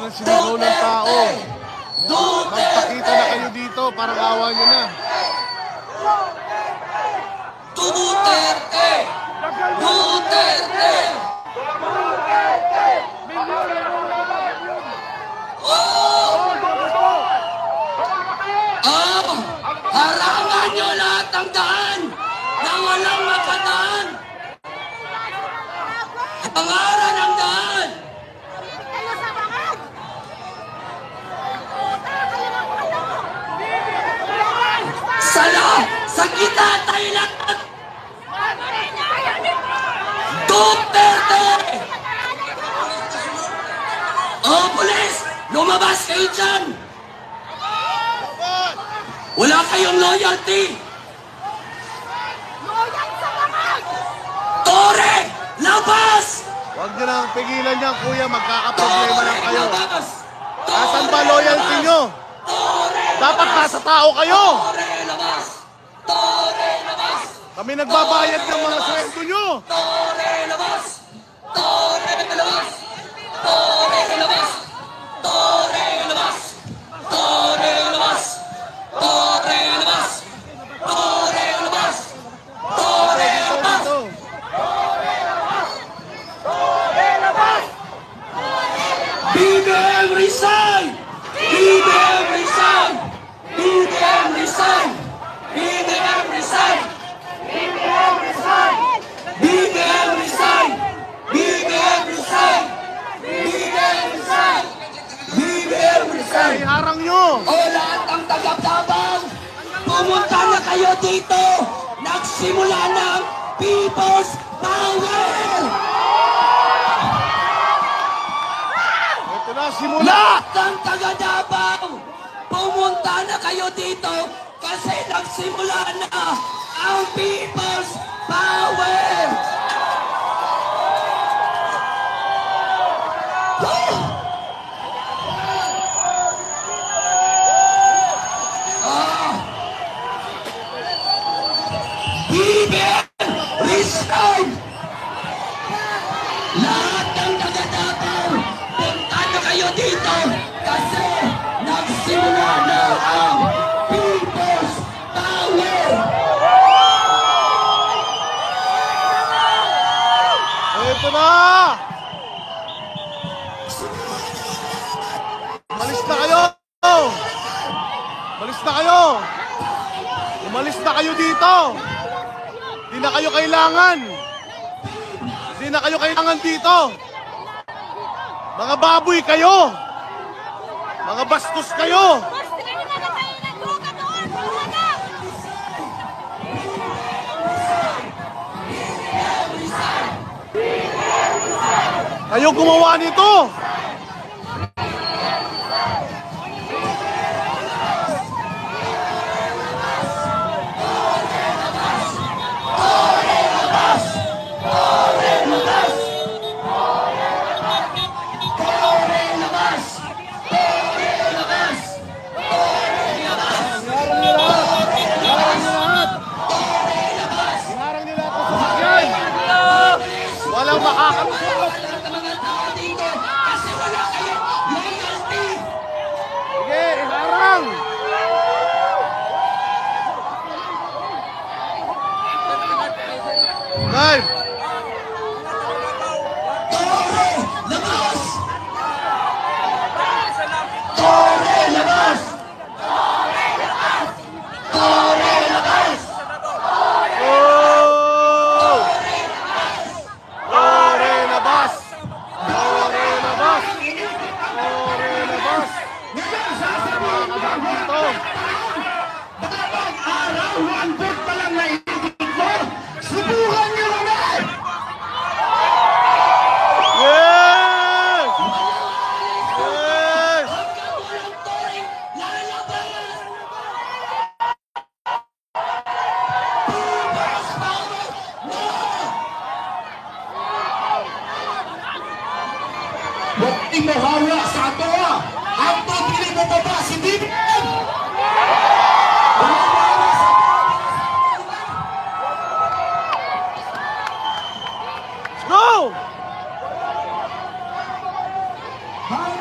Parang sinigaw ng tao. Magpakita na kayo dito, parang awa nyo na. Duterte! Duterte! Harangan nyo lahat ng daan na walang makadaan. Pangaran ng daan. Sa kita tayo lahat. Duterte! Pulis! Lumabas kayo dyan! Wala kayong loyalty! Tore! Labas! Huwag nyo nang pigilan niyan, kuya. Magkakaproblema lang kayo. Labas! Asan ba loyalty nyo? Dapat nasa tao kayo. Tore! Labas! Tore! Labas! Kami nagbabayad ng mga sweldo nyo. Tore! Labas! Tore! Labas! Tore! Labas! Tore! Labas! Tore! Labas! Tore! Labas! Tore! Labas! Tore! Labas! BBM resign! BBM resign! BBM resign! BBM resign! BBM resign! BBM resign! BBM resign! BBM resign! BBM resign! Iharang nyo. O lahat ng taga-Davao, pumunta na kayo dito! Nagsimula ng People's Power! Ito na, simula. Lahat ng taga-Davao, pumunta na kayo dito kasi nagsimula na ang People's Power! BBM resign! Lahat ng taga-Davao, punta na kayo dito kasi nagsimula na ang People's Power! Ito na. Umalis na kayo. Umalis na kayo. Umalis na kayo dito. Di na kayo kailangan. Di na kayo kailangan dito. Mga baboy kayo. Mga bastos kayo. Kayo gumawa nito. Iharang nila ako sa sakyan. Walang makakatusok. Kasi wala kayong loyalty! Sige, iharang. Live. Tore! Labas! Tore! Labas! Tore! Labas! Oh! Tore labas! Tore labas! Tore labas! Makakadaan dito. Bawat araw, one vote pa lang naiibig ko! Subukan niyo ulit! Yes! Yes! Hanggang walang Tore, lalabas! People's Power! No! Huwag mo hawak sa ato ah! Ang pipili mo pa ba si BBM? Go! Hanggang